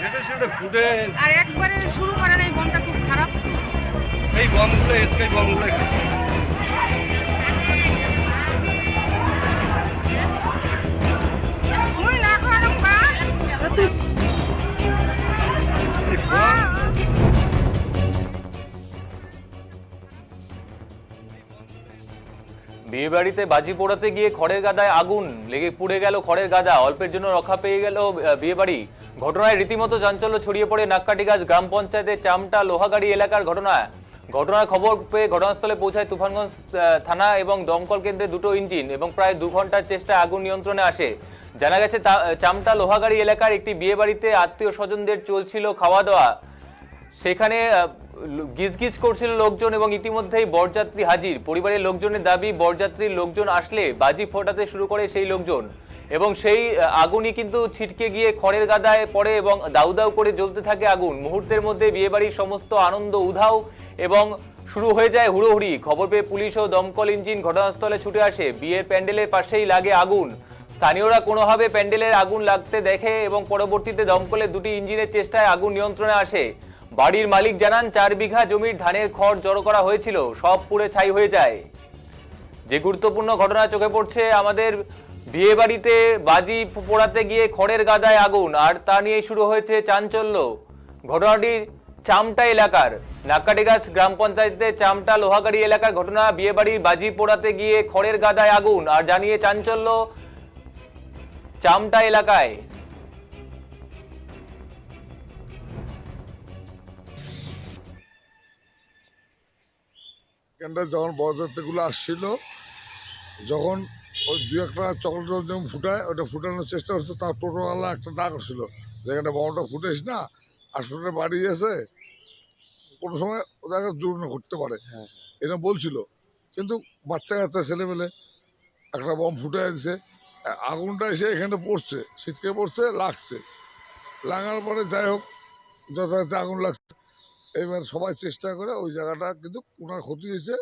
ঝেটে সেটে ফুটে আর একবারে শুরু করার এই বমটা খুব খারাপ। এই বমগুলো এসকাই বমগুলো ওই রাখো আর পা এই বম বিয়ে বাড়িতে বাজি পোড়াতে গিয়ে খড়ের গাদায় আগুন লেগে পুড়ে গেল খড়ের গাদা। অল্পের জন্য রক্ষা পেয়ে গেল বিয়ে বাড়ি। ঘটনায় রীতিমতো চাঞ্চল্য ছড়িয়ে পড়ে নাক্কাটিগাছ গ্রাম পঞ্চায়েতের চামটা লোহাগাড়ি এলাকার ঘটনার খবর পেয়ে ঘটনাস্থলে পৌঁছায় তুফানগঞ্জ থানা এবং দমকল কেন্দ্রে দুটো ইঞ্জিন এবং প্রায় 2 ঘন্টার চেষ্টায় আগুন নিয়ন্ত্রণে আসে। জানা গেছে চামটা লোহাগাড়ি এলাকার একটি বিয়ে বাড়িতে আত্মীয় স্বজনদের চলছিল খাওয়া দাওয়া। সেখানে গিজগিজ করছিল লোকজন এবং ইতিমধ্যেই বরযাত্রী হাজির। পরিবারের লোকজনের দাবি, বরযাত্রীর লোকজন আসলে বাজি ফোটাতে শুরু করে সেই লোকজন এবং সেই আগুনই কিন্তু ছিটকে গিয়ে খড়ের গাদায় পড়ে এবং দাউ দাউ করে জ্বলতে থাকে আগুন। মুহূর্তের মধ্যে বিয়েবাড়ির সমস্ত আনন্দ উধাও এবং শুরু হয়ে যায় হুড়োহুড়ি। খবর পেয়ে পুলিশ ও দমকল ইঞ্জিন ঘটনাস্থলে ছুটে আসে। বিয়ের প্যান্ডেলের পাশেই লাগে আগুন। স্থানীয়রা কোনোভাবে প্যান্ডেলের আগুন লাগতে দেখে এবং পরবর্তীতে দমকলের দুটি ইঞ্জিনের চেষ্টায় আগুন নিয়ন্ত্রণে আসে। বাড়ির মালিক জানান 4 বিঘা জমির ধানের খড় জড়ো করা হয়েছিল, সব পুড়ে ছাই হয়ে যায়। যে গুরুত্বপূর্ণ ঘটনা চোখে পড়ছে আমাদের বিয়ে বাড়িতে বাজি পোড়াতে গিয়ে খড়ের গাদায় আগুন, আর তা নিয়ে শুরু হয়েছে চাঞ্চল্য। ঘটনাটি চামটা এলাকার নাক্কাটিগাছ গ্রাম পঞ্চায়েতের চামটা লোহাগাড়ি এলাকার ঘটনা। বিয়ে বাড়ির বাজি পোড়াতে গিয়ে খড়ের গাদায় আগুন আর জানিয়ে চাঞ্চল্য চামটা এলাকায়। এখানটা যখন বরযাত্রীগুলো আসছিল, যখন ওই 2-1টা চকলেট যেমন ফুটায়, ওটা ফুটানোর চেষ্টা করতো, তার টোটোওয়ালা একটা ডাক আসছিল যে এখানে বোমাটা ফুটেস না, আসলে বাড়ি এসে কোনো সময় ওদেরকে দুর্ঘটনা ঘটতে পারে, এটা বলছিল। কিন্তু বাচ্চা কাচ্চা ছেলেমেলে একটা বম ফুটে দিছে, আগুনটা এসে এখানে পড়ছে, ছিটকে পড়ছে, লাগছে, লাগার পরে যাই হোক যথাযথ আগুন লাগছে। এবার সবাই চেষ্টা করে ওই জায়গাটা, কিন্তু ওনার ক্ষতি হয়েছে,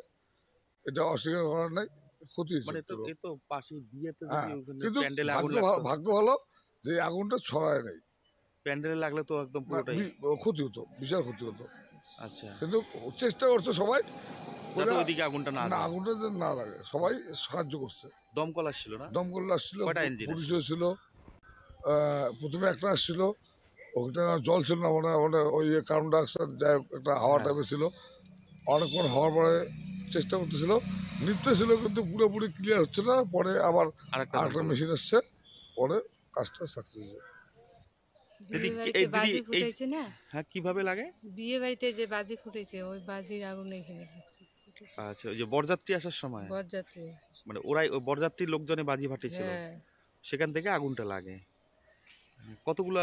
এটা অস্বীকার করার নাই, ক্ষতি হয়েছে। মানে এ তো পাশে বিয়েতে হ্যাঁ, যদি ওখানে কিন্তু প্যান্ডেলে আগুন লাগতো, ভাগ্য ভালো যে আগুনটা ছড়ায় নাই, প্যান্ডেলে লাগলে তো একদম পুরোটাই ক্ষতি হতো, বিশাল ক্ষতি হতো। আচ্ছা, কিন্তু চেষ্টা করছে সবাই যাতে ওইদিকে আগুনটা না না, যায়। আগুনটা যেন না লাগে, সবাই সাহায্য করছে। দমকল আসছিল না? দমকল আসছিল, কয়টা ইঞ্জিন পুলিশ ছিল, প্রথমে একটা আসছিল, ওটা জল ছিল না, মানে ওই কার্বন ডাইঅক্সাইড যাই হোক একটা হাওয়া টাইপের ছিল। অনেকক্ষণ হওয়ার পরে চেষ্টা করতেছিল, নিতে ছিল, কিন্তু পুরোপুরি ক্লিয়ার হচ্ছে না। পরে আবার আরেকটা মেশিন আসছে, পরে কাজটা সাকসেস হয়েছে। বাজি ফুটাইছে না, হ্যাঁ, কিভাবে লাগে? বিয়ে বাড়িতে যে বাজি ফুটেছে ওই বাজির আগুন এখানে লাগছে। আচ্ছা, ওই যে বরযাত্রী আসার সময় বরযাত্রী, মানে ওরাই ওই বরযাত্রীর লোকজনে বাজি ফাটিয়েছিল, হ্যাঁ, সেখান থেকে আগুনটা লাগে। কতগুলা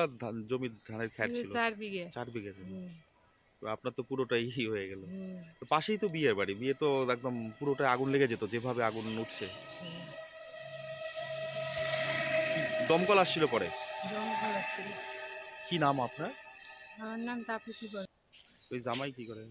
জমি ধানের খ্যাট ছিল? 4 বিঘে। 4 বিঘা জমি। হুম, তো আপনার তো পুরোটাই হয়ে গেল। হুম, তো পাশেই তো বিয়ের বাড়ি, বিয়ে তো একদম পুরোটাই আগুন লেগে যেত যেভাবে আগুন উঠছে। হুম। দমকল আসছিল পরে? দমকল আসছিল। কি নাম আপনার? আমার নাম তাপসী বল। ওই জামাই কি করে?